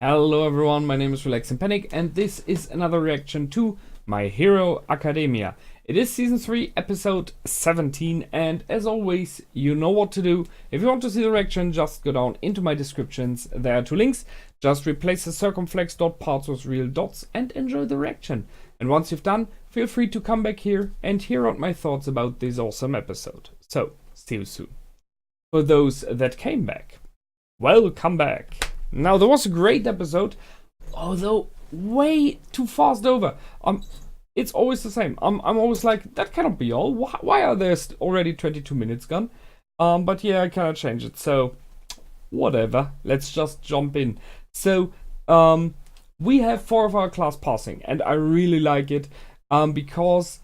Hello everyone, my name is Relax and Panic, and this is another reaction to My Hero Academia. It is Season 3, Episode 17, and as always, you know what to do. If you want to see the reaction, just go down into my descriptions. There are two links. Just replace the circumflex dot parts with real dots and enjoy the reaction. And once you've done, feel free to come back here and hear out my thoughts about this awesome episode. So, see you soon. For those that came back, welcome back. Now, there was a great episode, although way too fast over. It's always the same. I'm always like, that cannot be all. Why are there already 22 minutes gone? But yeah, I cannot change it. So, whatever. Let's just jump in. So, we have 4 of our class passing, and I really like it because,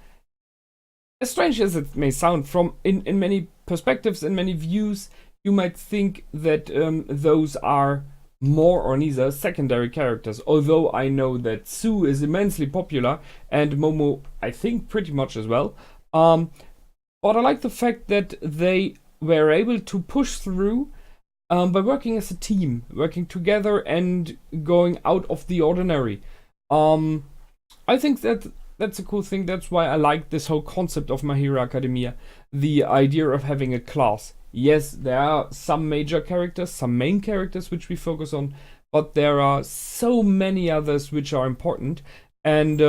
as strange as it may sound, from in many perspectives, in many views, you might think that those are more or neither secondary characters, although I know that Sue is immensely popular and Momo I think pretty much as well. But I like the fact that they were able to push through by working as a team, working together and going out of the ordinary. I think that's a cool thing. That's why I like this whole concept of My Hero Academia, the idea of having a class. Yes, there are some major characters, some main characters which we focus on, but there are so many others which are important, and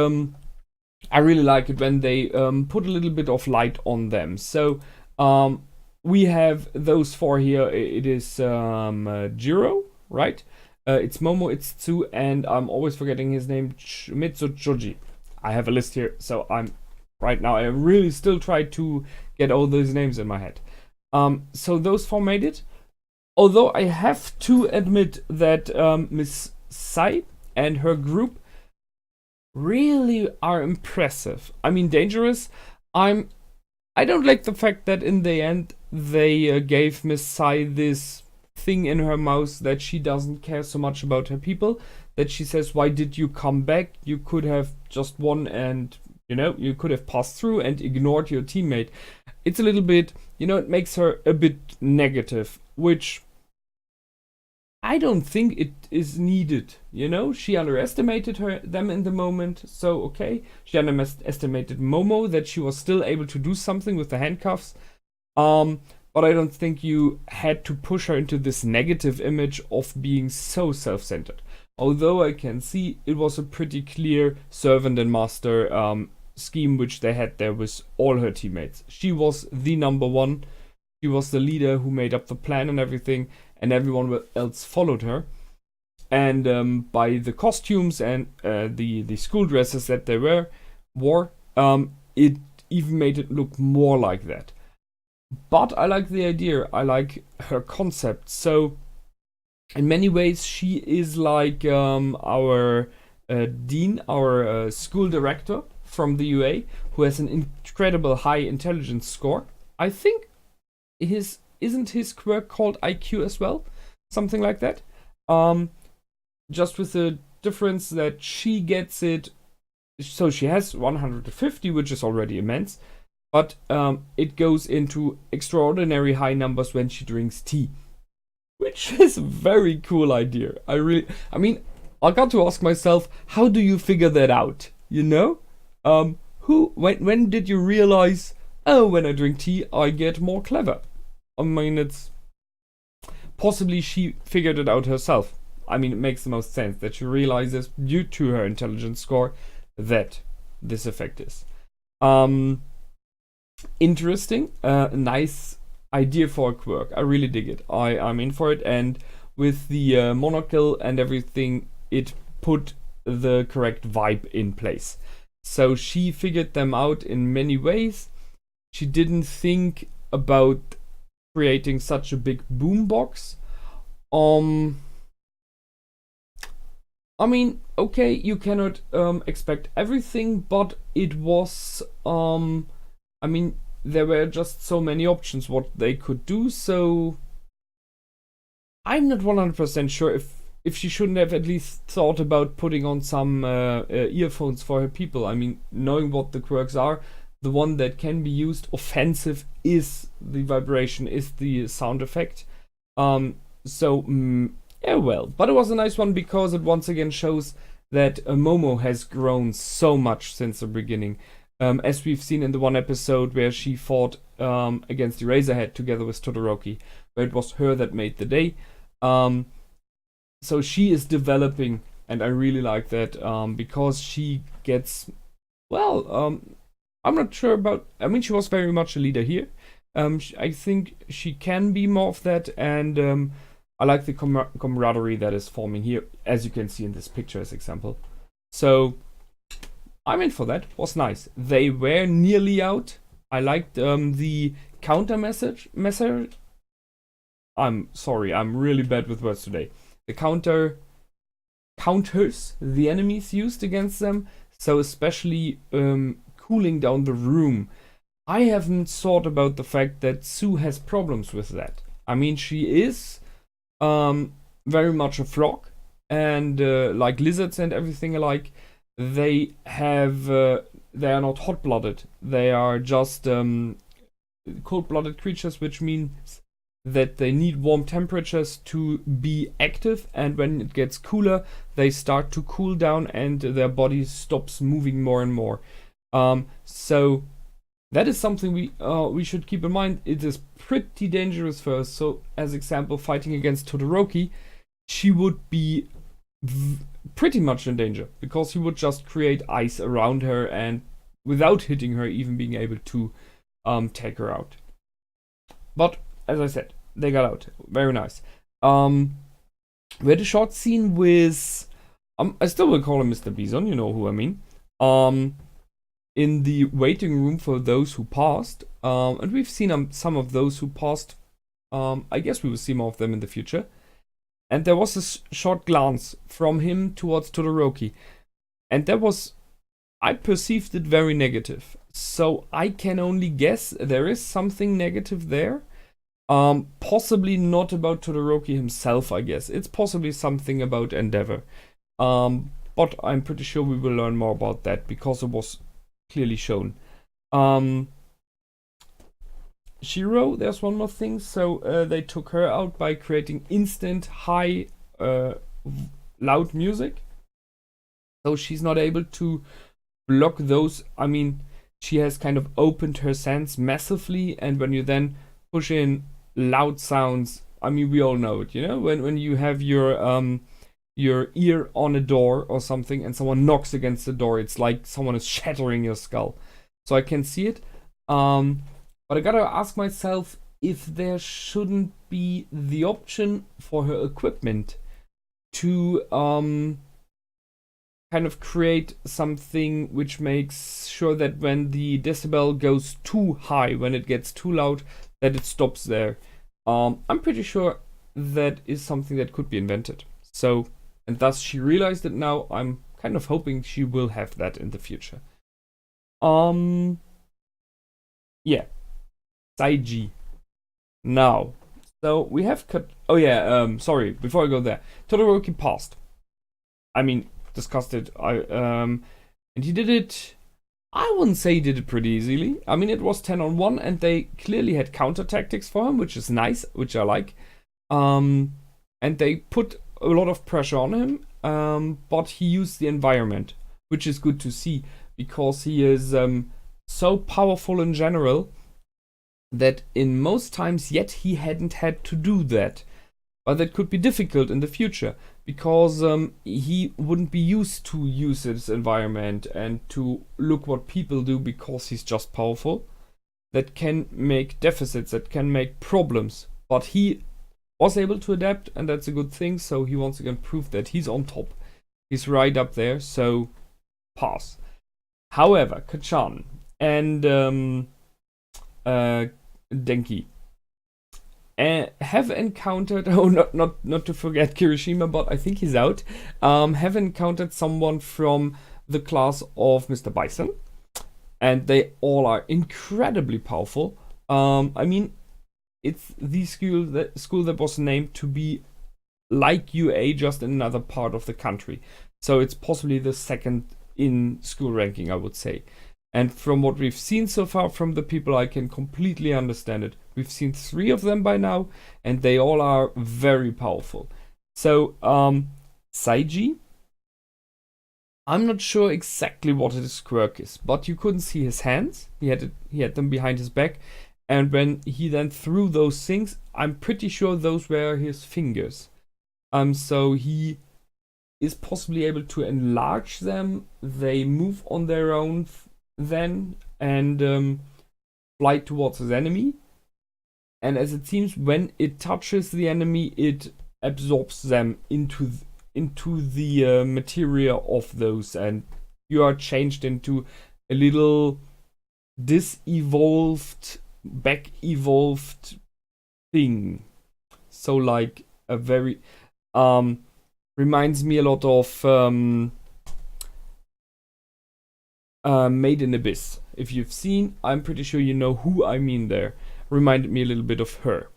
I really like it when they put a little bit of light on them. So we have those 4 here. It is Jiro, right? It's Momo, it's Tsu, and I'm always forgetting his name, Mitsuchoji. I have a list here, so right now I really still try to get all those names in my head. So those 4 made it. Although I have to admit that Miss Sai and her group really are impressive. I mean, dangerous. I don't like the fact that in the end they gave Miss Sai this thing in her mouth that she doesn't care so much about her people. That she says, "Why did you come back? You could have just won and, you know, you could have passed through and ignored your teammate." It's a little bit, you know, it makes her a bit negative, which I don't think it is needed. You know, she underestimated them in the moment, so okay. She underestimated Momo, that she was still able to do something with the handcuffs. But I don't think you had to push her into this negative image of being so self-centered. Although I can see it was a pretty clear servant and master scheme which they had there with all her teammates. She was the number one. She was the leader who made up the plan and everything, and everyone else followed her. And by the costumes and the school dresses that they wore, it even made it look more like that. But I like the idea. I like her concept. So in many ways, she is like our dean, our school director from the UA, who has an incredible high intelligence score. I think isn't his quirk called IQ as well? Something like that. Just with the difference that she gets it, so she has 150, which is already immense, but it goes into extraordinary high numbers when she drinks tea, which is a very cool idea. I mean, I got to ask myself, how do you figure that out? You know? When did you realize, oh, when I drink tea, I get more clever? I mean, it's possibly she figured it out herself. I mean, it makes the most sense that she realizes, due to her intelligence score, that this effect is. Interesting, nice idea for a quirk. I really dig it. I'm in for it, and with the monocle and everything, it put the correct vibe in place. So she figured them out in many ways. She didn't think about creating such a big boombox. I mean, okay, you cannot expect everything, but it was, I mean, there were just so many options what they could do, so I'm not 100% sure if she shouldn't have at least thought about putting on some earphones for her people. I mean, knowing what the quirks are, the one that can be used offensive is the vibration, is the sound effect. So Yeah, well, but it was a nice one because it once again shows that Momo has grown so much since the beginning. As we've seen in the one episode where she fought against Eraserhead together with Todoroki, where it was her that made the day. So she is developing, and I really like that because she gets, well, I'm not sure about, I mean, she was very much a leader here. I think she can be more of that, and I like the camaraderie that is forming here, as you can see in this picture as example. So I'm in for that. Was nice. They were nearly out. I liked the counter message. I'm sorry, I'm really bad with words today. The counters the enemies used against them. So especially cooling down the room. I haven't thought about the fact that Sue has problems with that. I mean, she is very much a frog, and like lizards and everything alike, they are not hot-blooded. They are just cold-blooded creatures, which means that they need warm temperatures to be active, and when it gets cooler, they start to cool down and their body stops moving more and more. So that is something we should keep in mind. It is pretty dangerous for us. So, as example, fighting against Todoroki, she would be pretty much in danger because he would just create ice around her and without hitting her, even being able to take her out. But as I said, they got out. Very nice. We had a short scene with I still will call him Mr. Bison. You know who I mean. In the waiting room for those who passed, and we've seen some of those who passed. I guess we will see more of them in the future. And there was a short glance from him towards Todoroki, and I perceived it very negative. So I can only guess there is something negative there. Possibly not about Todoroki himself, I guess. It's possibly something about Endeavor. But I'm pretty sure we will learn more about that because it was clearly shown. Shiro, there's one more thing. So they took her out by creating instant high loud music. So she's not able to block those. I mean, she has kind of opened her sense massively, and when you then push in loud sounds, I mean, we all know it, you know, when you have your ear on a door or something and someone knocks against the door, it's like someone is shattering your skull. So I can see it. But I gotta ask myself if there shouldn't be the option for her equipment to kind of create something which makes sure that when the decibel goes too high, when it gets too loud, that it stops there. I'm pretty sure that is something that could be invented. So, and thus she realized it now. I'm kind of hoping she will have that in the future. Yeah. Saiji. Now. So we have sorry, before I go there. Todoroki passed. I mean, discussed it. And he did it. I wouldn't say he did it pretty easily. I mean, it was 10-on-1, and they clearly had counter tactics for him, which is nice, which I like. And they put a lot of pressure on him, but he used the environment, which is good to see, because he is so powerful in general that in most times yet he hadn't had to do that. But that could be difficult in the future, because he wouldn't be used to use his environment and to look what people do, because he's just powerful. That can make deficits, that can make problems. But he was able to adapt, and that's a good thing. So he once again proved that he's on top. He's right up there, so pass. However, Kachan and Denki have encountered, not to forget Kirishima, but I think he's out, have encountered someone from the class of Mr. Bison, and they all are incredibly powerful. I mean, it's the school that was named to be like UA, just in another part of the country. So it's possibly the second in school ranking, I would say. And from what we've seen so far from the people, I can completely understand it. We've seen 3 of them by now, and they all are very powerful. So, Saiji, I'm not sure exactly what his quirk is, but you couldn't see his hands. He had them behind his back, and when he then threw those things, I'm pretty sure those were his fingers. So he is possibly able to enlarge them. They move on their own then and fly towards his enemy. And as it seems, when it touches the enemy, it absorbs them into the materia of those, and you are changed into a little disevolved, back evolved thing. So like a very reminds me a lot of Made in Abyss. If you've seen, I'm pretty sure you know who I mean there. Reminded me a little bit of her.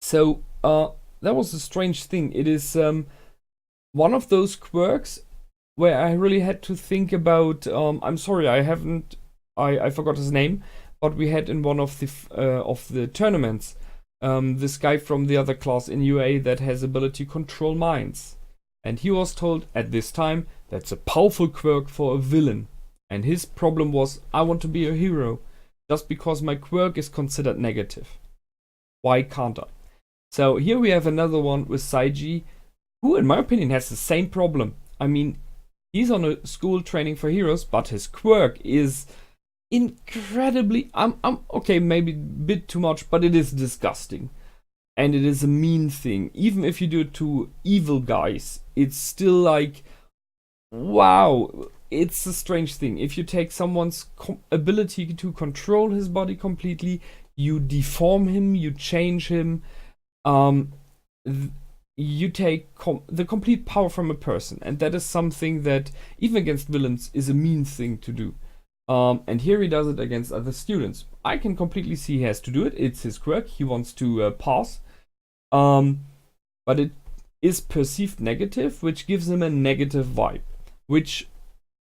So that was a strange thing. It is one of those quirks where I really had to think about. I'm sorry, I forgot his name, but we had in one of the tournaments this guy from the other class in UA that has ability to control minds, and he was told at this time that's a powerful quirk for a villain, and his problem was, I want to be a hero. Just because my quirk is considered negative. Why can't I? So here we have another one with Saiji, who in my opinion has the same problem. I mean, he's on a school training for heroes, but his quirk is incredibly... I'm okay, maybe a bit too much, but it is disgusting. And it is a mean thing. Even if you do it to evil guys, it's still like... Wow, it's a strange thing. If you take someone's ability to control his body completely, you deform him, you change him, you take the complete power from a person, and that is something that, even against villains, is a mean thing to do. And here he does it against other students. I can completely see he has to do it. It's his quirk. He wants to pass. But it is perceived negative, which gives him a negative vibe, which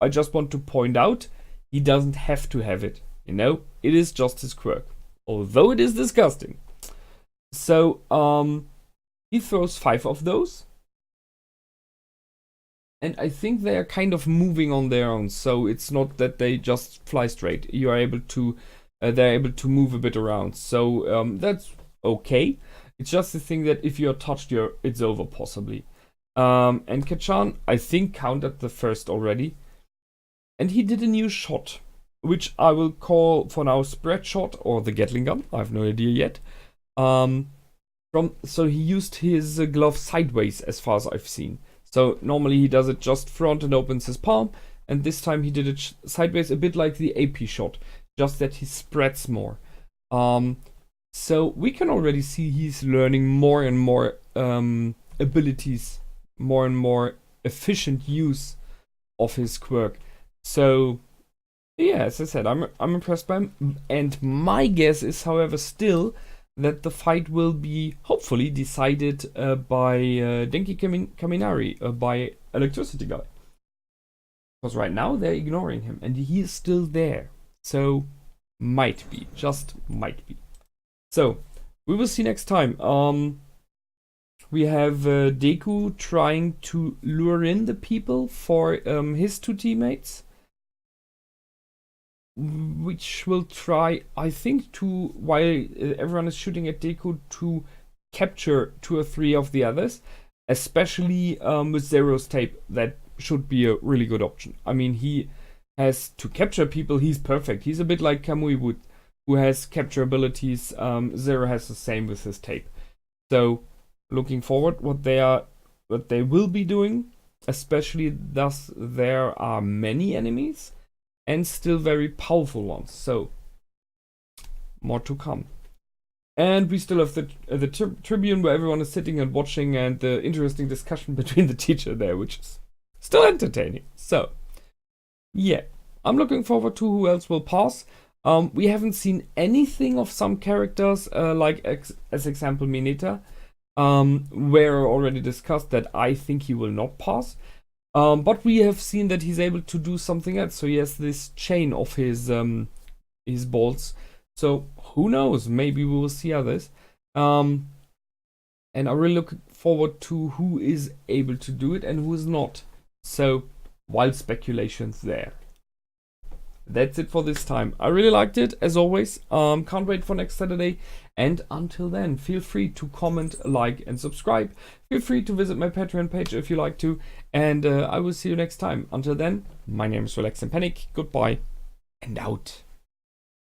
I just want to point out, he doesn't have to have it. You know, it is just his quirk, although it is disgusting. So he throws 5 of those, and I think they are kind of moving on their own. So it's not that they just fly straight. You are able to, they're able to move a bit around. So that's okay. It's just the thing that if you're touched, it's over possibly. And Kachan, I think, counted the first already. And he did a new shot, which I will call for now spread shot or the Gatling gun. I have no idea yet. So he used his glove sideways as far as I've seen. So normally he does it just front and opens his palm. And this time he did it sideways, a bit like the AP shot. Just that he spreads more. So we can already see he's learning more and more abilities. More and more efficient use of his quirk. So, yeah, as I said, I'm impressed by him. And my guess is, however, still that the fight will be hopefully decided by Denki Kaminari, by Electricity Guy. Because right now they're ignoring him, and he is still there. So, might be, just might be. So, we will see next time. We have Deku trying to lure in the people for his 2 teammates, which will try, I think, to, while everyone is shooting at Deku, to capture 2 or 3 of the others, especially with Zero's tape. That should be a really good option. I mean, he has to capture people, he's perfect. He's a bit like Kamui Wood, who has capture abilities. Zero has the same with his tape. So, looking forward what they will be doing, especially thus there are many enemies and still very powerful ones. So more to come. And we still have the tribune where everyone is sitting and watching, and the interesting discussion between the teacher there, which is still entertaining. So yeah, I'm looking forward to who else will pass. We haven't seen anything of some characters, like as example Mineta. Where I already discussed that I think he will not pass. But we have seen that he's able to do something else. So he has this chain of his bolts. So who knows? Maybe we will see others. and I really look forward to who is able to do it and who is not. So, wild speculations there. That's it for this time. I really liked it, as always. Can't wait for next Saturday. And until then, feel free to comment, like, and subscribe. Feel free to visit my Patreon page if you like to. And I will see you next time. Until then, my name is Relax and Panic. Goodbye and out.